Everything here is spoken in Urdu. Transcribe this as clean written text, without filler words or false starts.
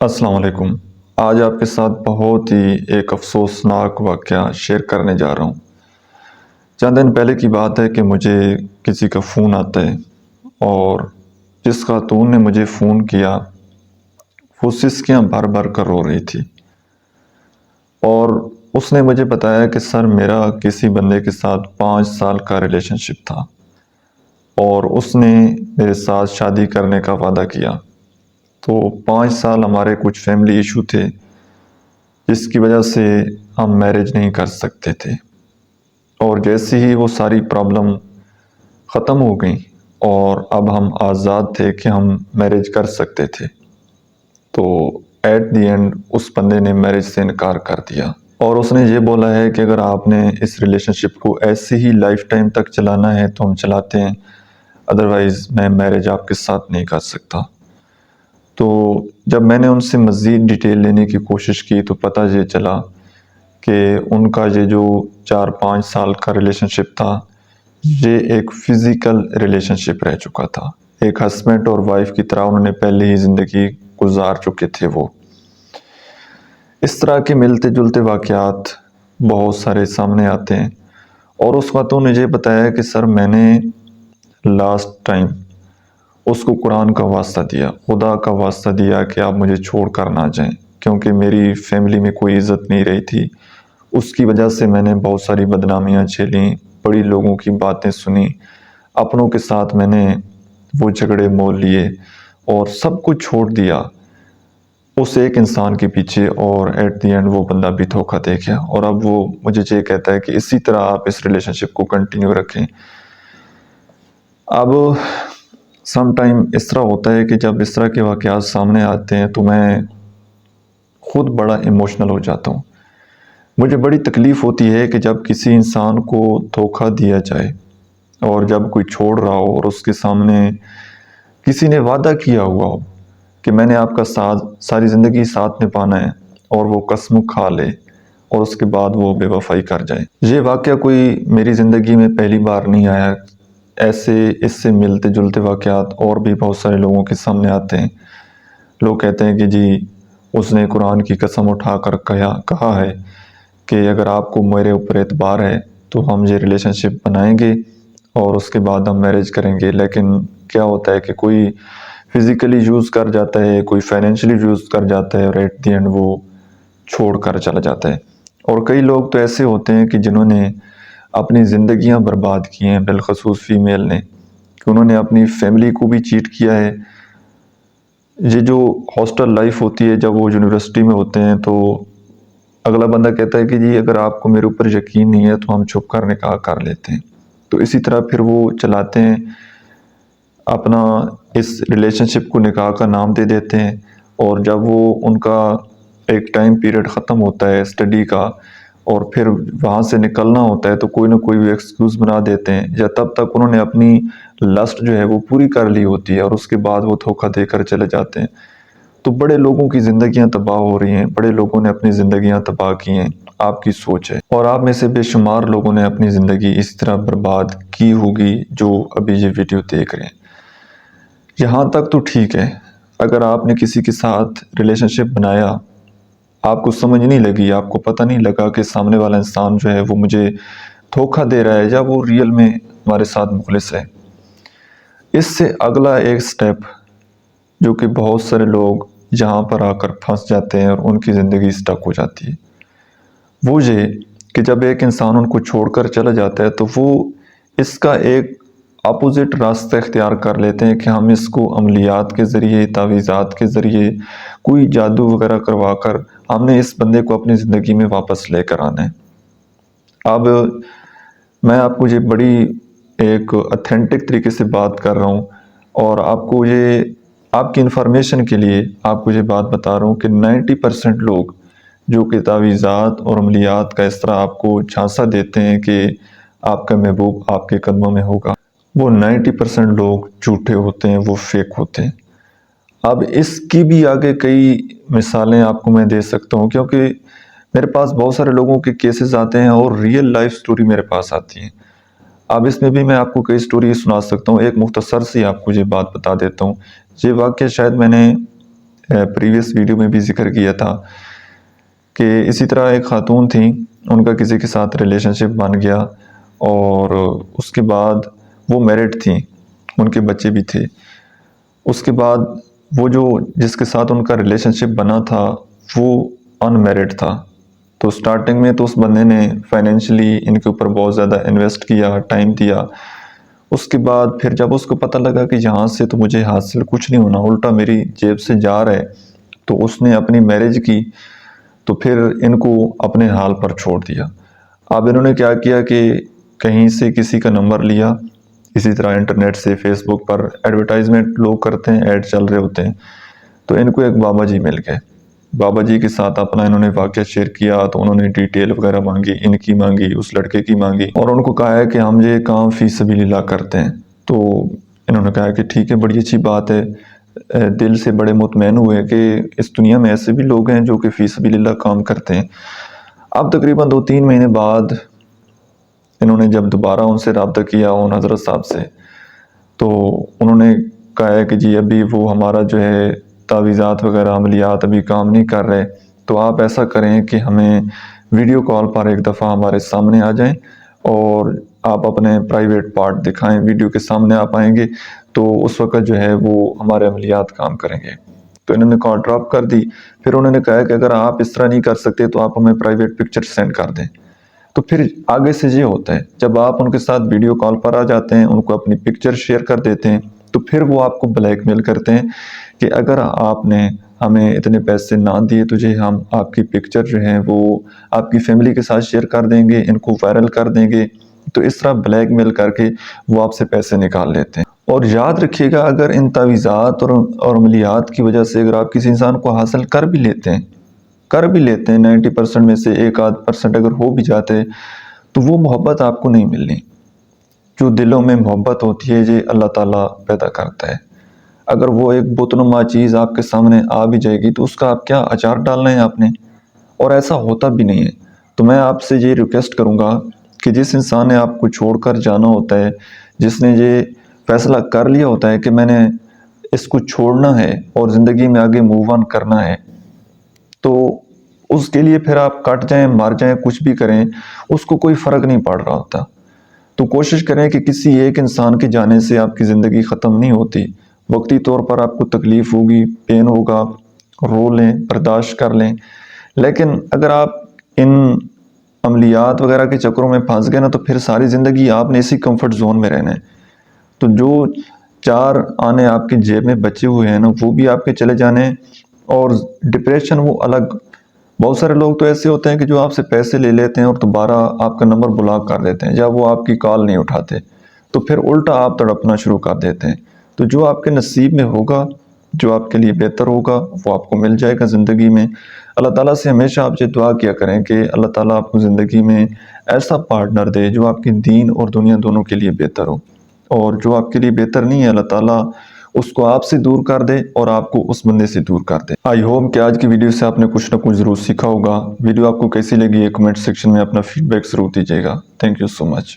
السلام علیکم۔ آج آپ کے ساتھ بہت ہی ایک افسوسناک واقعہ شیئر کرنے جا رہا ہوں۔ چند دن پہلے کی بات ہے کہ مجھے کسی کا فون آتا ہے اور جس خاتون نے مجھے فون کیا وہ سسکیاں بھر بھر کر رو رہی تھی اور اس نے مجھے بتایا کہ سر میرا کسی بندے کے ساتھ 5 سال کا ریلیشن شپ تھا اور اس نے میرے ساتھ شادی کرنے کا وعدہ کیا۔ تو 5 سال ہمارے کچھ فیملی ایشو تھے جس کی وجہ سے ہم میرج نہیں کر سکتے تھے، اور جیسے ہی وہ ساری پرابلم ختم ہو گئیں اور اب ہم آزاد تھے کہ ہم میرج کر سکتے تھے، تو ایٹ دی اینڈ اس بندے نے میرج سے انکار کر دیا اور اس نے یہ بولا ہے کہ اگر آپ نے اس ریلیشن شپ کو ایسے ہی لائف ٹائم تک چلانا ہے تو ہم چلاتے ہیں، ادروائز میں میرج آپ کے ساتھ نہیں کر سکتا۔ تو جب میں نے ان سے مزید ڈیٹیل لینے کی کوشش کی تو پتہ یہ چلا کہ ان کا یہ جو 4-5 سال کا ریلیشن شپ تھا یہ ایک فزیکل ریلیشن شپ رہ چکا تھا، ایک ہسبینڈ اور وائف کی طرح انہوں نے پہلے ہی زندگی گزار چکے تھے۔ وہ اس طرح کے ملتے جلتے واقعات بہت سارے سامنے آتے ہیں، اور اس خاتون نے یہ بتایا کہ سر میں نے لاسٹ ٹائم اس کو قرآن کا واسطہ دیا، خدا کا واسطہ دیا کہ آپ مجھے چھوڑ کر نہ جائیں، کیونکہ میری فیملی میں کوئی عزت نہیں رہی تھی، اس کی وجہ سے میں نے بہت ساری بدنامیاں جھیلیں، بڑی لوگوں کی باتیں سنی، اپنوں کے ساتھ میں نے وہ جھگڑے مول لیے اور سب کچھ چھوڑ دیا اس ایک انسان کے پیچھے، اور ایٹ دی اینڈ وہ بندہ بھی دھوکہ دے گیا، اور اب وہ مجھے یہ کہتا ہے کہ اسی طرح آپ اس ریلیشن شپ کو کنٹینیو رکھیں۔ اب سم ٹائم اس طرح ہوتا ہے کہ جب اس طرح کے واقعات سامنے آتے ہیں تو میں خود بڑا ایموشنل ہو جاتا ہوں۔ مجھے بڑی تکلیف ہوتی ہے کہ جب کسی انسان کو دھوکہ دیا جائے اور جب کوئی چھوڑ رہا ہو اور اس کے سامنے کسی نے وعدہ کیا ہوا ہو کہ میں نے آپ کا ساتھ ساری زندگی ساتھ نبھانا ہے، اور وہ قسم کھا لے اور اس کے بعد وہ بے وفائی کر جائے۔ یہ واقعہ کوئی میری زندگی میں پہلی بار نہیں آیا، ایسے اس سے ملتے جلتے واقعات اور بھی بہت سارے لوگوں کے سامنے آتے ہیں۔ لوگ کہتے ہیں کہ جی اس نے قرآن کی قسم اٹھا کر کہا ہے کہ اگر آپ کو میرے اوپر اعتبار ہے تو ہم یہ ریلیشن شپ بنائیں گے اور اس کے بعد ہم میرج کریں گے، لیکن کیا ہوتا ہے کہ کوئی فزیکلی یوز کر جاتا ہے، کوئی فائنینشلی یوز کر جاتا ہے، اور ایٹ دی اینڈ وہ چھوڑ کر چلا جاتا ہے۔ اور کئی لوگ تو ایسے ہوتے ہیں کہ جنہوں نے اپنی زندگیاں برباد کی ہیں، بالخصوص فیمیل نے، کہ انہوں نے اپنی فیملی کو بھی چیٹ کیا ہے۔ یہ جو ہاسٹل لائف ہوتی ہے جب وہ یونیورسٹی میں ہوتے ہیں تو اگلا بندہ کہتا ہے کہ جی اگر آپ کو میرے اوپر یقین نہیں ہے تو ہم چھپ کر نکاح کر لیتے ہیں، تو اسی طرح پھر وہ چلاتے ہیں، اپنا اس ریلیشن شپ کو نکاح کا نام دے دیتے ہیں، اور جب وہ ان کا ایک ٹائم پیریڈ ختم ہوتا ہے اسٹڈی کا اور پھر وہاں سے نکلنا ہوتا ہے تو کوئی نہ کوئی بھی ایکسکیوز بنا دیتے ہیں، یا تب تک انہوں نے اپنی لسٹ جو ہے وہ پوری کر لی ہوتی ہے اور اس کے بعد وہ دھوکہ دے کر چلے جاتے ہیں۔ تو بڑے لوگوں کی زندگیاں تباہ ہو رہی ہیں، بڑے لوگوں نے اپنی زندگیاں تباہ کی ہیں، آپ کی سوچ ہے، اور آپ میں سے بے شمار لوگوں نے اپنی زندگی اس طرح برباد کی ہوگی جو ابھی یہ ویڈیو دیکھ رہے ہیں۔ یہاں تک تو ٹھیک ہے، اگر آپ نے کسی کے ساتھ ریلیشن شپ بنایا، آپ کو سمجھ نہیں لگی، آپ کو پتہ نہیں لگا کہ سامنے والا انسان جو ہے وہ مجھے دھوکہ دے رہا ہے یا وہ ریئل میں ہمارے ساتھ مخلص ہے، اس سے اگلا ایک سٹیپ جو کہ بہت سارے لوگ یہاں پر آ کر پھنس جاتے ہیں اور ان کی زندگی سٹک ہو جاتی ہے، وہ یہ کہ جب ایک انسان ان کو چھوڑ کر چلا جاتا ہے تو وہ اس کا ایک اپوزٹ راستہ اختیار کر لیتے ہیں کہ ہم اس کو عملیات کے ذریعے، تعویذات کے ذریعے، کوئی جادو وغیرہ کروا کر ہم نے اس بندے کو اپنی زندگی میں واپس لے کر آنا ہے۔ اب میں آپ کو یہ بڑی ایک اتھینٹک طریقے سے بات کر رہا ہوں، اور آپ کو یہ آپ کی انفارمیشن کے لیے آپ کو یہ بات بتا رہا ہوں کہ 90% لوگ جو کہ تعویذات اور عملیات کا اس طرح آپ کو جھانسا دیتے ہیں کہ آپ کا محبوب آپ کے قدموں میں ہوگا، وہ 90% لوگ جھوٹے ہوتے ہیں، وہ فیک ہوتے ہیں۔ اب اس کی بھی آگے کئی مثالیں آپ کو میں دے سکتا ہوں، کیونکہ میرے پاس بہت سارے لوگوں کے کیسز آتے ہیں اور ریئل لائف سٹوری میرے پاس آتی ہیں۔ اب اس میں بھی میں آپ کو کئی سٹوری سنا سکتا ہوں، ایک مختصر سی آپ کو یہ بات بتا دیتا ہوں۔ یہ واقعہ شاید میں نے پریویس ویڈیو میں بھی ذکر کیا تھا کہ اسی طرح ایک خاتون تھیں، ان کا کسی کے ساتھ ریلیشن شپ بن گیا اور اس کے بعد وہ میرڈ تھیں، ان کے بچے بھی تھے۔ اس کے بعد وہ جس کے ساتھ ان کا ریلیشن شپ بنا تھا وہ ان میرڈ تھا، تو سٹارٹنگ میں تو اس بندے نے فائنینشلی ان کے اوپر بہت زیادہ انویسٹ کیا، ٹائم دیا۔ اس کے بعد پھر جب اس کو پتہ لگا کہ یہاں سے تو مجھے حاصل کچھ نہیں ہونا، الٹا میری جیب سے جا رہا ہے، تو اس نے اپنی میرج کی، تو پھر ان کو اپنے حال پر چھوڑ دیا۔ اب انہوں نے کیا کیا کہ کہیں سے کسی کا نمبر لیا، اسی طرح انٹرنیٹ سے فیس بک پر ایڈورٹائزمنٹ لوگ کرتے ہیں، ایڈ چل رہے ہوتے ہیں، تو ان کو ایک بابا جی مل گئے۔ بابا جی کے ساتھ اپنا انہوں نے واقعہ شیئر کیا، تو انہوں نے ڈیٹیل وغیرہ مانگی، ان کی مانگی، اس لڑکے کی مانگی، اور ان کو کہا ہے کہ ہم یہ کام فی سبیل اللہ کرتے ہیں۔ تو انہوں نے کہا کہ ٹھیک ہے، بڑی اچھی بات ہے۔ دل سے بڑے مطمئن ہوئے کہ اس دنیا میں ایسے بھی لوگ ہیں جو کہ فی سبیل اللہ کام کرتے ہیں۔ اب تقریباً 2-3 مہینے بعد انہوں نے جب دوبارہ ان سے رابطہ کیا ان حضرت صاحب سے، تو انہوں نے کہا ہے کہ جی ابھی وہ ہمارا جو ہے تعویذات وغیرہ عملیات ابھی کام نہیں کر رہے، تو آپ ایسا کریں کہ ہمیں ویڈیو کال پر ایک دفعہ ہمارے سامنے آ جائیں اور آپ اپنے پرائیویٹ پارٹ دکھائیں، ویڈیو کے سامنے آپ آئیں گے تو اس وقت جو ہے وہ ہمارے عملیات کام کریں گے۔ تو انہوں نے کال ڈراپ کر دی۔ پھر انہوں نے کہا کہ اگر آپ اس طرح نہیں کر سکتے تو آپ ہمیں پرائیویٹ پکچر سینڈ کر دیں۔ تو پھر آگے سے یہ ہوتا ہے، جب آپ ان کے ساتھ ویڈیو کال پر آ جاتے ہیں، ان کو اپنی پکچر شیئر کر دیتے ہیں، تو پھر وہ آپ کو بلیک میل کرتے ہیں کہ اگر آپ نے ہمیں اتنے پیسے نہ دیے تو ہم آپ کی پکچر جو ہیں وہ آپ کی فیملی کے ساتھ شیئر کر دیں گے، ان کو وائرل کر دیں گے۔ تو اس طرح بلیک میل کر کے وہ آپ سے پیسے نکال لیتے ہیں۔ اور یاد رکھیے گا، اگر ان تعویذات اور عملیات کی وجہ سے اگر آپ کسی انسان کو حاصل کر بھی لیتے ہیں 90% میں سے 1-8% اگر ہو بھی جاتے، تو وہ محبت آپ کو نہیں ملنی۔ جو دلوں میں محبت ہوتی ہے یہ اللہ تعالیٰ پیدا کرتا ہے۔ اگر وہ ایک بت نما چیز آپ کے سامنے آ بھی جائے گی تو اس کا آپ کیا اچار ڈالنا ہے آپ نے، اور ایسا ہوتا بھی نہیں ہے۔ تو میں آپ سے یہ ریکویسٹ کروں گا کہ جس انسان نے آپ کو چھوڑ کر جانا ہوتا ہے، جس نے یہ فیصلہ کر لیا ہوتا ہے کہ میں نے اس کو چھوڑنا ہے اور زندگی میں آگے موو آن کرنا ہے، تو اس کے لیے پھر آپ کٹ جائیں، مر جائیں، کچھ بھی کریں، اس کو کوئی فرق نہیں پڑ رہا ہوتا۔ تو کوشش کریں کہ کسی ایک انسان کے جانے سے آپ کی زندگی ختم نہیں ہوتی۔ وقتی طور پر آپ کو تکلیف ہوگی، پین ہوگا، رو لیں، برداشت کر لیں، لیکن اگر آپ ان عملیات وغیرہ کے چکروں میں پھنس گئے نا تو پھر ساری زندگی آپ نے اسی کمفرٹ زون میں رہنا ہے۔ تو جو 4 آنے آپ کے جیب میں بچے ہوئے ہیں نا وہ بھی آپ کے چلے جانے ہیں، اور ڈپریشن وہ الگ۔ بہت سارے لوگ تو ایسے ہوتے ہیں کہ جو آپ سے پیسے لے لیتے ہیں اور دوبارہ آپ کا نمبر بلاک کر دیتے ہیں یا وہ آپ کی کال نہیں اٹھاتے، تو پھر الٹا آپ تڑپنا شروع کر دیتے ہیں۔ تو جو آپ کے نصیب میں ہوگا، جو آپ کے لیے بہتر ہوگا، وہ آپ کو مل جائے گا زندگی میں۔ اللہ تعالیٰ سے ہمیشہ آپ یہ دعا کیا کریں کہ اللہ تعالیٰ آپ کو زندگی میں ایسا پارٹنر دے جو آپ کے دین اور دنیا دونوں کے لیے بہتر ہو، اور جو آپ کے لیے بہتر نہیں ہے اللہ تعالیٰ اس کو آپ سے دور کر دے اور آپ کو اس بندے سے دور کر دے۔ آئی ہوپ کہ آج کی ویڈیو سے آپ نے کچھ نہ کچھ ضرور سیکھا ہوگا۔ ویڈیو آپ کو کیسی لگی ہے کمنٹ سیکشن میں اپنا فیڈ بیک ضرور دیجیے گا۔ Thank you so much.